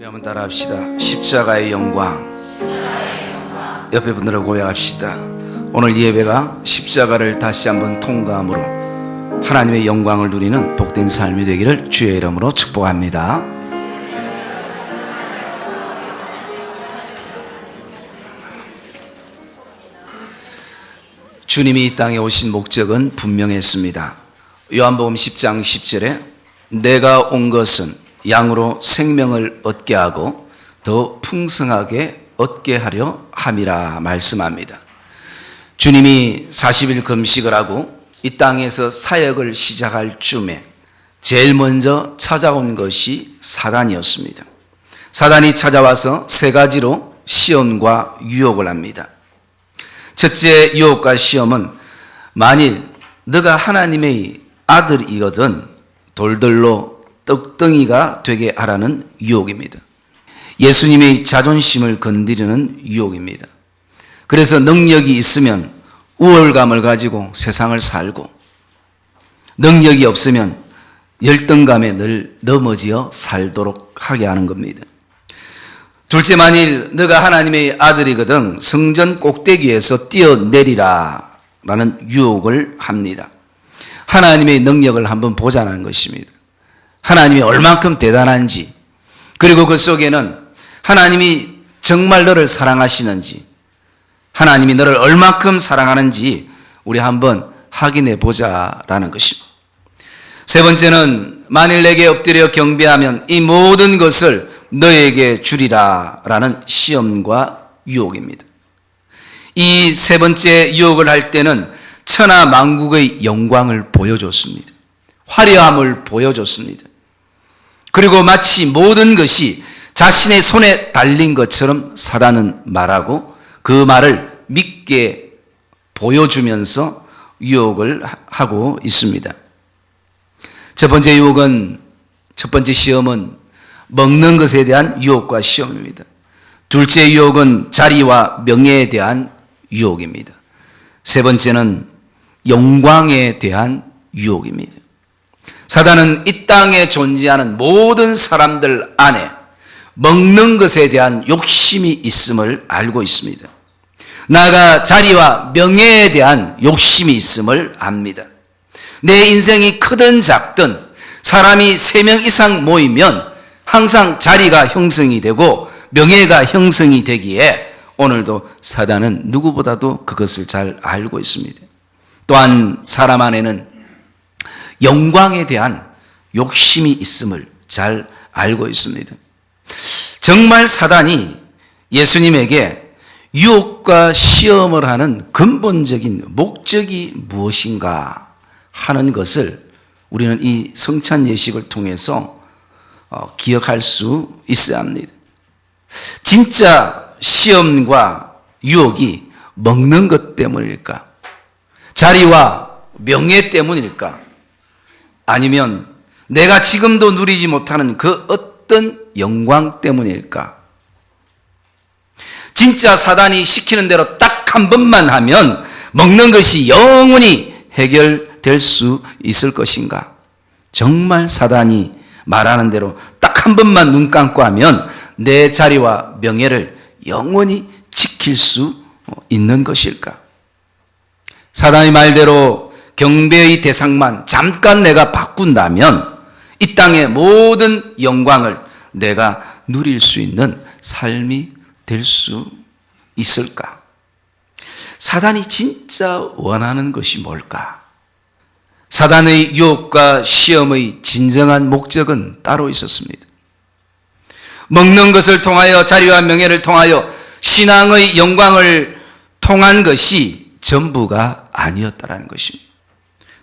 한번 따라합시다. 십자가의 영광. 옆에 분들하고 고백합시다. 오늘 예배가 십자가를 다시 한번 통과함으로 하나님의 영광을 누리는 복된 삶이 되기를 주의 이름으로 축복합니다. 주님이 이 땅에 오신 목적은 분명했습니다. 요한복음 10장 10절에 내가 온 것은 양으로 생명을 얻게 하고 더 풍성하게 얻게 하려 함이라 말씀합니다. 주님이 40일 금식을 하고 이 땅에서 사역을 시작할 쯤에 제일 먼저 찾아온 것이 사단이었습니다. 사단이 찾아와서 세 가지로 시험과 유혹을 합니다. 첫째 유혹과 시험은 만일 너가 하나님의 아들이거든 돌들로 떡덩이가 되게 하라는 유혹입니다. 예수님의 자존심을 건드리는 유혹입니다. 그래서 능력이 있으면 우월감을 가지고 세상을 살고 능력이 없으면 열등감에 늘 넘어지어 살도록 하게 하는 겁니다. 둘째, 만일 너가 하나님의 아들이거든 성전 꼭대기에서 뛰어내리라 라는 유혹을 합니다. 하나님의 능력을 한번 보자는 것입니다. 하나님이 얼만큼 대단한지, 그리고 그 속에는 하나님이 정말 너를 사랑하시는지, 하나님이 너를 얼만큼 사랑하는지 우리 한번 확인해 보자라는 것입니다. 세 번째는 만일 내게 엎드려 경배하면 이 모든 것을 너에게 주리라 라는 시험과 유혹입니다. 이 세 번째 유혹을 할 때는 천하 만국의 영광을 보여줬습니다. 화려함을 보여줬습니다. 그리고 마치 모든 것이 자신의 손에 달린 것처럼 사단은 말하고 그 말을 믿게 보여주면서 유혹을 하고 있습니다. 첫 번째 시험은 먹는 것에 대한 유혹과 시험입니다. 둘째 유혹은 자리와 명예에 대한 유혹입니다. 세 번째는 영광에 대한 유혹입니다. 사단은 이 땅에 존재하는 모든 사람들 안에 먹는 것에 대한 욕심이 있음을 알고 있습니다. 나아가 자리와 명예에 대한 욕심이 있음을 압니다. 내 인생이 크든 작든 사람이 3명 이상 모이면 항상 자리가 형성이 되고 명예가 형성이 되기에 오늘도 사단은 누구보다도 그것을 잘 알고 있습니다. 또한 사람 안에는 영광에 대한 욕심이 있음을 잘 알고 있습니다. 정말 사단이 예수님에게 유혹과 시험을 하는 근본적인 목적이 무엇인가 하는 것을 우리는 이 성찬 예식을 통해서 기억할 수 있어야 합니다. 진짜 시험과 유혹이 먹는 것 때문일까? 자리와 명예 때문일까? 아니면 내가 지금도 누리지 못하는 그 어떤 영광 때문일까? 진짜 사단이 시키는 대로 딱 한 번만 하면 먹는 것이 영원히 해결될 수 있을 것인가? 정말 사단이 말하는 대로 딱 한 번만 눈 감고 하면 내 자리와 명예를 영원히 지킬 수 있는 것일까? 사단의 말대로 경배의 대상만 잠깐 내가 바꾼다면 이 땅의 모든 영광을 내가 누릴 수 있는 삶이 될 수 있을까? 사단이 진짜 원하는 것이 뭘까? 사단의 유혹과 시험의 진정한 목적은 따로 있었습니다. 먹는 것을 통하여 자리와 명예를 통하여 신앙의 영광을 통한 것이 전부가 아니었다는 것입니다.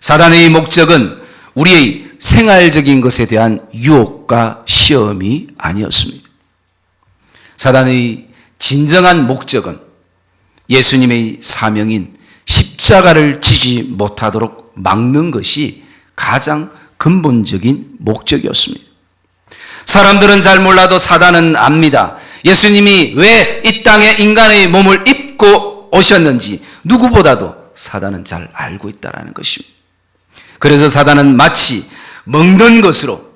사단의 목적은 우리의 생활적인 것에 대한 유혹과 시험이 아니었습니다. 사단의 진정한 목적은 예수님의 사명인 십자가를 지지 못하도록 막는 것이 가장 근본적인 목적이었습니다. 사람들은 잘 몰라도 사단은 압니다. 예수님이 왜 이 땅에 인간의 몸을 입고 오셨는지 누구보다도 사단은 잘 알고 있다는 것입니다. 그래서 사단은 마치 먹는 것으로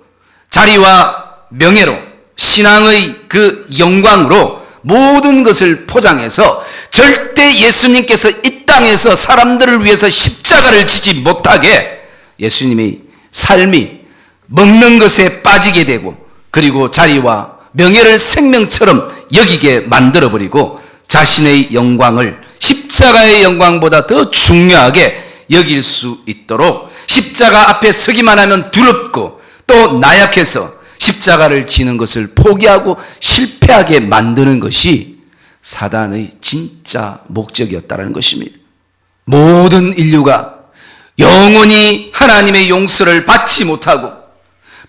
자리와 명예로 신앙의 그 영광으로 모든 것을 포장해서 절대 예수님께서 이 땅에서 사람들을 위해서 십자가를 지지 못하게 예수님의 삶이 먹는 것에 빠지게 되고, 그리고 자리와 명예를 생명처럼 여기게 만들어버리고 자신의 영광을 십자가의 영광보다 더 중요하게 여길 수 있도록, 십자가 앞에 서기만 하면 두렵고 또 나약해서 십자가를 지는 것을 포기하고 실패하게 만드는 것이 사단의 진짜 목적이었다는 것입니다. 모든 인류가 영원히 하나님의 용서를 받지 못하고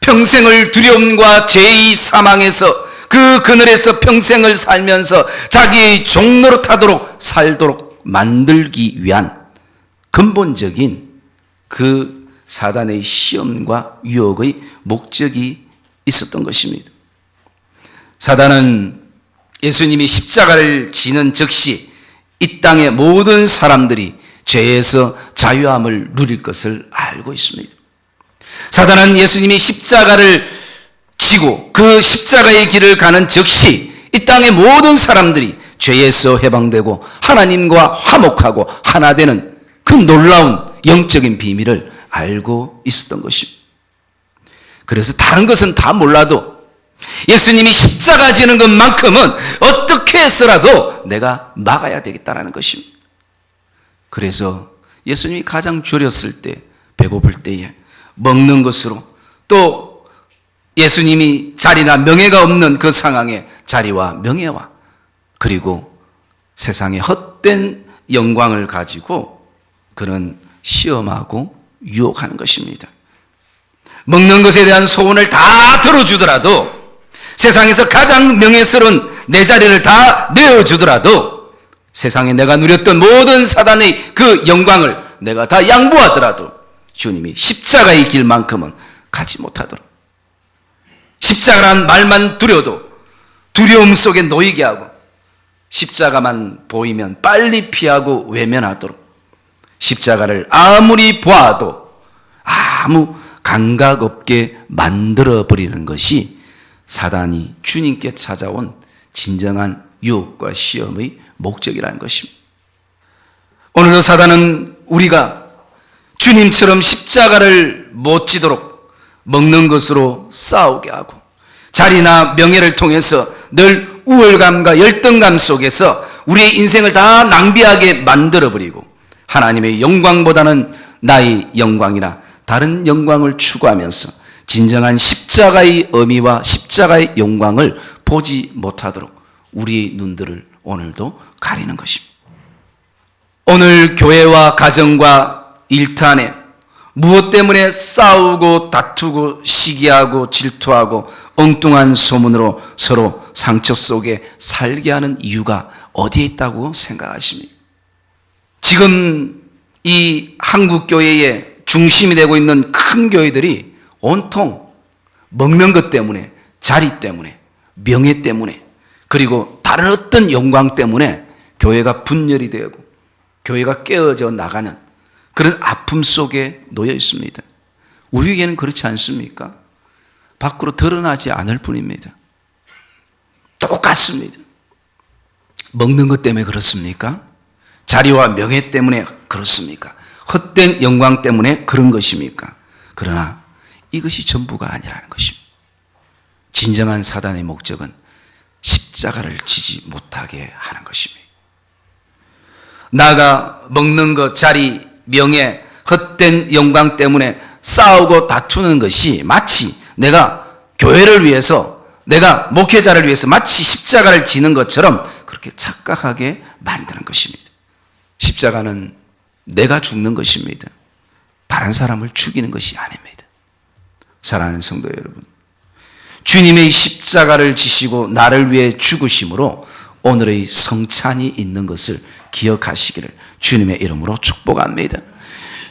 평생을 두려움과 죄의 사망에서 그 그늘에서 평생을 살면서 자기의 종로로 타도록 살도록 만들기 위한 근본적인 그 사단의 시험과 유혹의 목적이 있었던 것입니다. 사단은 예수님이 십자가를 지는 즉시 이 땅의 모든 사람들이 죄에서 자유함을 누릴 것을 알고 있습니다. 사단은 예수님이 십자가를 지고 그 십자가의 길을 가는 즉시 이 땅의 모든 사람들이 죄에서 해방되고 하나님과 화목하고 하나 되는 그 놀라운 영적인 비밀을 알고 있었던 것입니다. 그래서 다른 것은 다 몰라도 예수님이 십자가 지는 것만큼은 어떻게 해서라도 내가 막아야 되겠다는 것입니다. 그래서 예수님이 가장 졸였을 때, 배고플 때에 먹는 것으로, 또 예수님이 자리나 명예가 없는 그 상황에 자리와 명예와 그리고 세상의 헛된 영광을 가지고 그는 시험하고 유혹하는 것입니다. 먹는 것에 대한 소원을 다 들어주더라도, 세상에서 가장 명예스러운 내 자리를 다 내어주더라도, 세상에 내가 누렸던 모든 사단의 그 영광을 내가 다 양보하더라도 주님이 십자가의 길만큼은 가지 못하도록, 십자가란 말만 두려도 두려움 속에 놓이게 하고 십자가만 보이면 빨리 피하고 외면하도록, 십자가를 아무리 보아도 아무 감각 없게 만들어버리는 것이 사단이 주님께 찾아온 진정한 유혹과 시험의 목적이라는 것입니다. 오늘도 사단은 우리가 주님처럼 십자가를 못 지도록 먹는 것으로 싸우게 하고, 자리나 명예를 통해서 늘 우월감과 열등감 속에서 우리의 인생을 다 낭비하게 만들어버리고, 하나님의 영광보다는 나의 영광이나 다른 영광을 추구하면서 진정한 십자가의 의미와 십자가의 영광을 보지 못하도록 우리의 눈들을 오늘도 가리는 것입니다. 오늘 교회와 가정과 일터안에 무엇 때문에 싸우고 다투고 시기하고 질투하고 엉뚱한 소문으로 서로 상처 속에 살게 하는 이유가 어디에 있다고 생각하십니까? 지금 이 한국교회의 중심이 되고 있는 큰 교회들이 온통 먹는 것 때문에, 자리 때문에, 명예 때문에, 그리고 다른 어떤 영광 때문에 교회가 분열이 되고 교회가 깨어져 나가는 그런 아픔 속에 놓여 있습니다. 우리에게는 그렇지 않습니까? 밖으로 드러나지 않을 뿐입니다. 똑같습니다. 먹는 것 때문에 그렇습니까? 자리와 명예 때문에 그렇습니까? 헛된 영광 때문에 그런 것입니까? 그러나 이것이 전부가 아니라는 것입니다. 진정한 사단의 목적은 십자가를 지지 못하게 하는 것입니다. 나가 먹는 것, 자리, 명예, 헛된 영광 때문에 싸우고 다투는 것이 마치 내가 교회를 위해서, 내가 목회자를 위해서 마치 십자가를 지는 것처럼 그렇게 착각하게 만드는 것입니다. 십자가는 내가 죽는 것입니다. 다른 사람을 죽이는 것이 아닙니다. 사랑하는 성도 여러분, 주님의 십자가를 지시고 나를 위해 죽으심으로 오늘의 성찬이 있는 것을 기억하시기를 주님의 이름으로 축복합니다.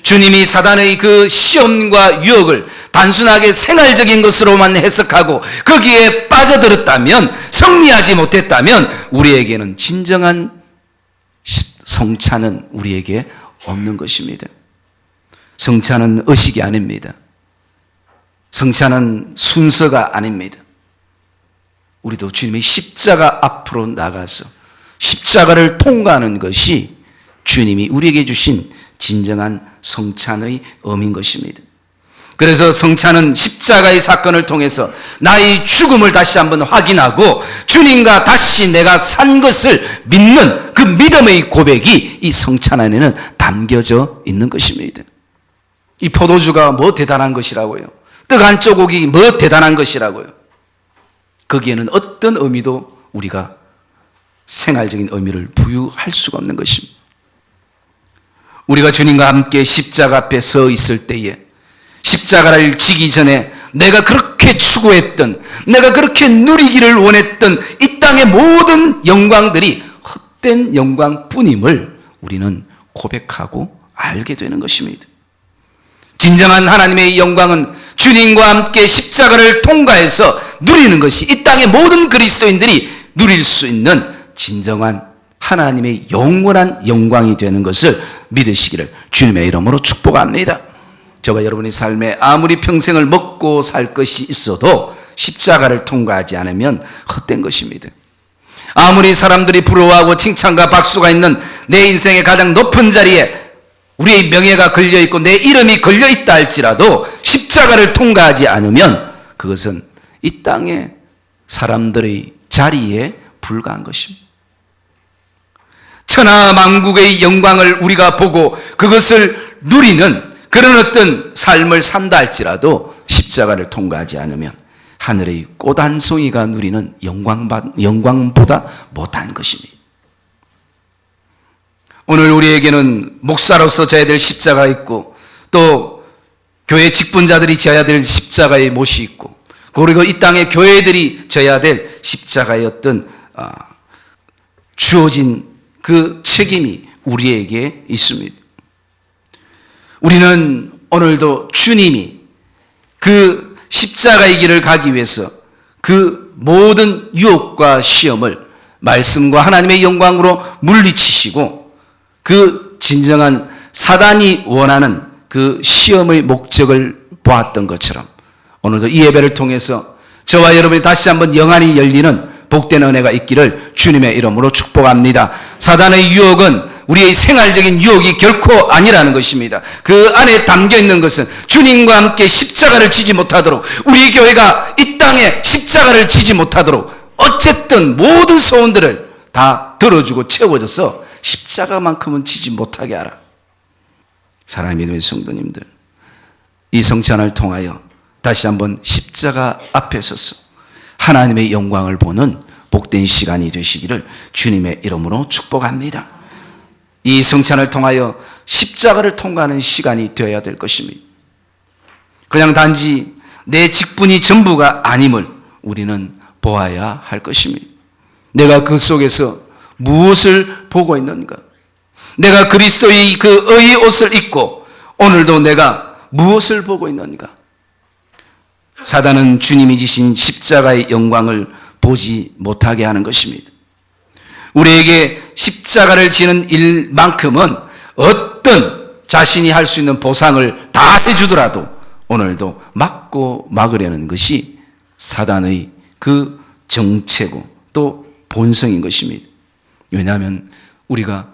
주님이 사단의 그 시험과 유혹을 단순하게 생활적인 것으로만 해석하고 거기에 빠져들었다면, 승리하지 못했다면 우리에게는 진정한 성찬은 우리에게 없는 것입니다. 성찬은 의식이 아닙니다. 성찬은 순서가 아닙니다. 우리도 주님의 십자가 앞으로 나가서 십자가를 통과하는 것이 주님이 우리에게 주신 진정한 성찬의 의미인 것입니다. 그래서 성찬은 십자가의 사건을 통해서 나의 죽음을 다시 한번 확인하고 주님과 다시 내가 산 것을 믿는 그 믿음의 고백이 이 성찬 안에는 담겨져 있는 것입니다. 이 포도주가 뭐 대단한 것이라고요? 떡 한 조각이 뭐 대단한 것이라고요? 거기에는 어떤 의미도 우리가 생활적인 의미를 부여할 수가 없는 것입니다. 우리가 주님과 함께 십자가 앞에 서 있을 때에 십자가를 지기 전에 내가 그렇게 추구했던, 내가 그렇게 누리기를 원했던 이 땅의 모든 영광들이 헛된 영광뿐임을 우리는 고백하고 알게 되는 것입니다. 진정한 하나님의 영광은 주님과 함께 십자가를 통과해서 누리는 것이 이 땅의 모든 그리스도인들이 누릴 수 있는 진정한 하나님의 영원한 영광이 되는 것을 믿으시기를 주님의 이름으로 축복합니다. 저와 여러분의 삶에 아무리 평생을 먹고 살 것이 있어도 십자가를 통과하지 않으면 헛된 것입니다. 아무리 사람들이 부러워하고 칭찬과 박수가 있는 내 인생의 가장 높은 자리에 우리의 명예가 걸려있고 내 이름이 걸려있다 할지라도 십자가를 통과하지 않으면 그것은 이 땅의 사람들의 자리에 불과한 것입니다. 천하만국의 영광을 우리가 보고 그것을 누리는 그런 어떤 삶을 산다 할지라도 십자가를 통과하지 않으면 하늘의 꽃 한 송이가 누리는 영광보다 못한 것입니다. 오늘 우리에게는 목사로서 져야 될 십자가 있고 또 교회 직분자들이 져야 될 십자가의 못이 있고 그리고 이 땅의 교회들이 져야 될 십자가의 어떤 주어진 그 책임이 우리에게 있습니다. 우리는 오늘도 주님이 그 십자가의 길을 가기 위해서 그 모든 유혹과 시험을 말씀과 하나님의 영광으로 물리치시고 그 진정한 사단이 원하는 그 시험의 목적을 보았던 것처럼 오늘도 이 예배를 통해서 저와 여러분이 다시 한번 영안이 열리는 복된 은혜가 있기를 주님의 이름으로 축복합니다. 사단의 유혹은 우리의 생활적인 유혹이 결코 아니라는 것입니다. 그 안에 담겨있는 것은 주님과 함께 십자가를 지지 못하도록 우리 교회가 이 땅에 십자가를 지지 못하도록 어쨌든 모든 소원들을 다 들어주고 채워줘서 십자가만큼은 지지 못하게 하라. 사랑하는 믿음의 성도님들, 이 성찬을 통하여 다시 한번 십자가 앞에 서서 하나님의 영광을 보는 복된 시간이 되시기를 주님의 이름으로 축복합니다. 이 성찬을 통하여 십자가를 통과하는 시간이 되어야 될 것입니다. 그냥 단지 내 직분이 전부가 아님을 우리는 보아야 할 것입니다. 내가 그 속에서 무엇을 보고 있는가? 내가 그리스도의 그 의의 옷을 입고 오늘도 내가 무엇을 보고 있는가? 사단은 주님이 지신 십자가의 영광을 보지 못하게 하는 것입니다. 우리에게 십자가를 지는 일만큼은 어떤 자신이 할 수 있는 보상을 다 해주더라도 오늘도 막으려는 것이 사단의 그 정체고 또 본성인 것입니다. 왜냐하면 우리가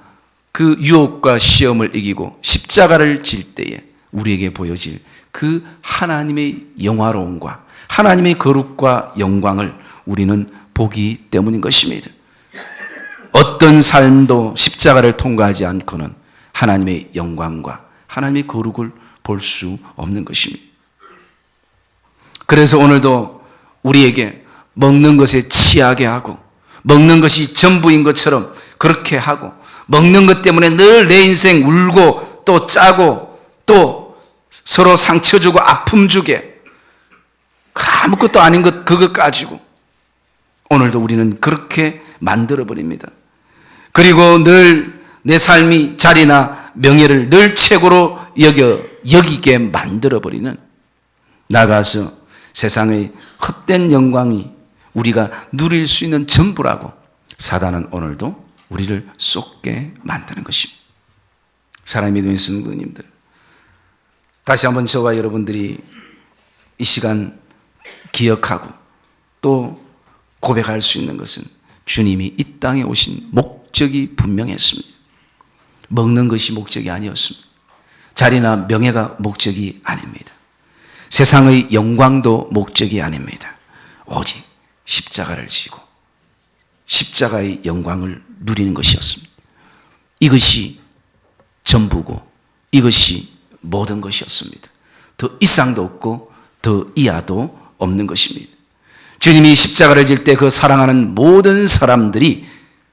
그 유혹과 시험을 이기고 십자가를 질 때에 우리에게 보여질 그 하나님의 영화로움과 하나님의 거룩과 영광을 우리는 보기 때문인 것입니다. 어떤 삶도 십자가를 통과하지 않고는 하나님의 영광과 하나님의 거룩을 볼 수 없는 것입니다. 그래서 오늘도 우리에게 먹는 것에 취하게 하고 먹는 것이 전부인 것처럼 그렇게 하고 먹는 것 때문에 늘 내 인생 울고 또 짜고 또 서로 상처 주고 아픔 주게 아무것도 아닌 것 그것 가지고 오늘도 우리는 그렇게 만들어버립니다. 그리고 늘 내 삶이 자리나 명예를 늘 최고로 여기게 만들어버리는 나가서 세상의 헛된 영광이 우리가 누릴 수 있는 전부라고 사단은 오늘도 우리를 쏟게 만드는 것입니다. 사랑의 믿음의 성도님들, 다시 한번 저와 여러분들이 이 시간 기억하고 또 고백할 수 있는 것은 주님이 이 땅에 오신 목적이 분명했습니다. 먹는 것이 목적이 아니었습니다. 자리나 명예가 목적이 아닙니다. 세상의 영광도 목적이 아닙니다. 오직 십자가를 지고 십자가의 영광을 누리는 것이었습니다. 이것이 전부고 이것이 모든 것이었습니다. 더 이상도 없고 더 이하도 없는 것입니다. 주님이 십자가를 질 때 그 사랑하는 모든 사람들이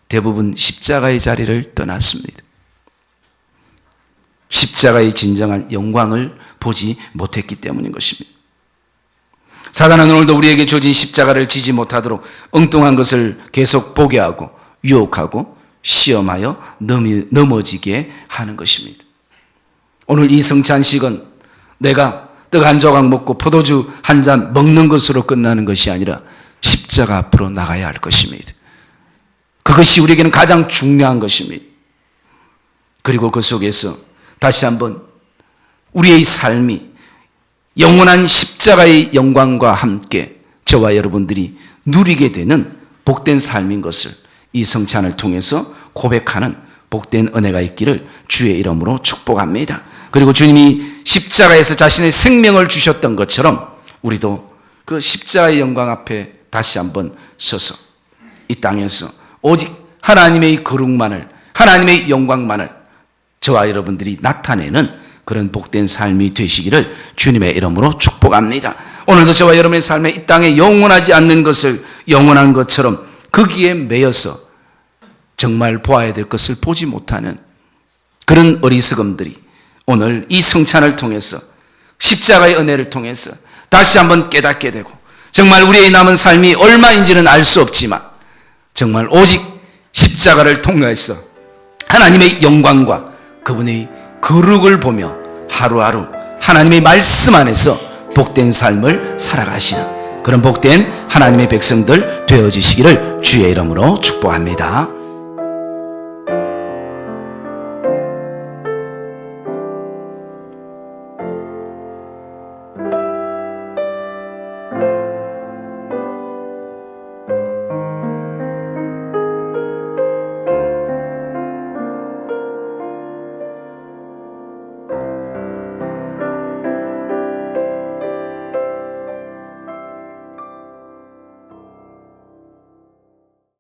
대부분 십자가의 자리를 떠났습니다. 십자가의 진정한 영광을 보지 못했기 때문인 것입니다. 사단은 오늘도 우리에게 주어진 십자가를 지지 못하도록 엉뚱한 것을 계속 보게 하고 유혹하고 시험하여 넘어지게 하는 것입니다. 오늘 이 성찬식은 내가 떡 한 조각 먹고 포도주 한 잔 먹는 것으로 끝나는 것이 아니라 십자가 앞으로 나가야 할 것입니다. 그것이 우리에게는 가장 중요한 것입니다. 그리고 그 속에서 다시 한번 우리의 삶이 영원한 십자가의 영광과 함께 저와 여러분들이 누리게 되는 복된 삶인 것을 이 성찬을 통해서 고백하는 복된 은혜가 있기를 주의 이름으로 축복합니다. 그리고 주님이 십자가에서 자신의 생명을 주셨던 것처럼 우리도 그 십자가의 영광 앞에 다시 한번 서서 이 땅에서 오직 하나님의 거룩만을, 하나님의 영광만을 저와 여러분들이 나타내는 그런 복된 삶이 되시기를 주님의 이름으로 축복합니다. 오늘도 저와 여러분의 삶에 이 땅에 영원하지 않는 것을 영원한 것처럼 거기에 매여서 정말 보아야 될 것을 보지 못하는 그런 어리석음들이 오늘 이 성찬을 통해서 십자가의 은혜를 통해서 다시 한번 깨닫게 되고 정말 우리의 남은 삶이 얼마인지는 알 수 없지만 정말 오직 십자가를 통해서 하나님의 영광과 그분의 거룩을 보며 하루하루 하나님의 말씀 안에서 복된 삶을 살아가시는 그런 복된 하나님의 백성들 되어지시기를 주의 이름으로 축복합니다.